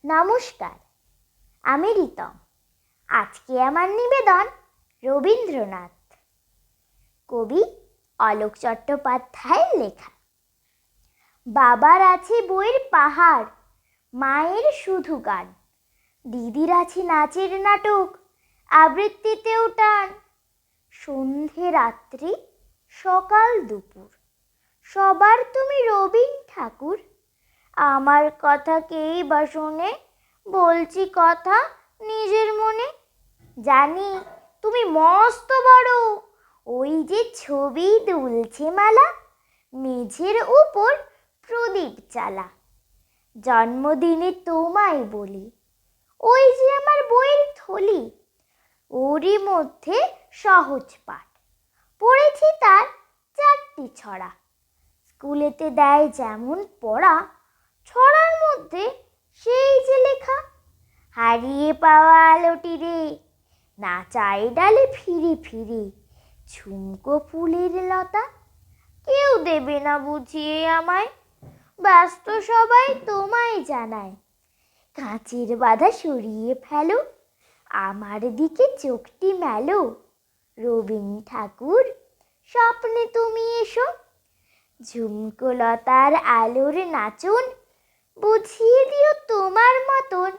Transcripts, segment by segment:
নমস্কার, আমি রিতম। আজকে আমার নিবেদন রবীন্দ্রনাথ, কবি অলোক চট্টোপাধ্যায়ের লেখা। বাবার আছে বইয়ের পাহাড়, মায়ের শুধু গান, দিদির আছে নাচের নাটক, আবৃত্তিতেও টান। সন্ধে রাত্রি সকাল দুপুর সবার তুমি রবীন ঠাকুর। আমার কথা কেই বা শোনে, বলছি কথা নিজের মনে। জানি তুমি মস্ত বড়, ওই যে ছবি দুলছে মালা, মেঝের উপর প্রদীপ জ্বালা। জন্মদিনে তোমায় বলি, ওই যে আমার বইয়ের থলি, ওরই মধ্যে সহজ পাঠ পড়েছি তার 4টি ছড়া। স্কুলেতে দেয় যেমন পড়া, ছড়ার মধ্যে সেই যে লেখা, হারিয়ে পাওয়া আলোটি রে, নাচাই ডালে ফিরে ফিরে, ঝুমকো ফুলের লতা। কেউ দেবে না বুঝিয়ে আমায়, ব্যস্ত সবাই তোমায় জানায়। কাঁচের বাধা সরিয়ে ফেলো, আমার দিকে চোখটি মেলো। রবীন ঠাকুর, স্বপ্নে তুমি এসো, ঝুমকো লতার আলোর নাচন বুঝিয়ে দিও তোমার মতন।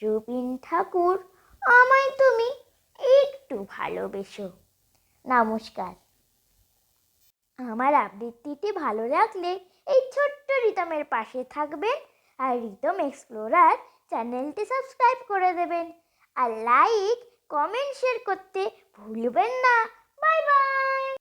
রবীন ঠাকুর, আমায় তুমি একটু ভালোবেসো। নমস্কার। আমার আবৃত্তিটি ভালো লাগলে এই ছোট্ট রিতমের পাশে থাকবেন, আর রিতম এক্সপ্লোরার চ্যানেলটি সাবস্ক্রাইব করে দেবেন, আর লাইক, কমেন্ট, শেয়ার করতে ভুলবেন না। Bye bye.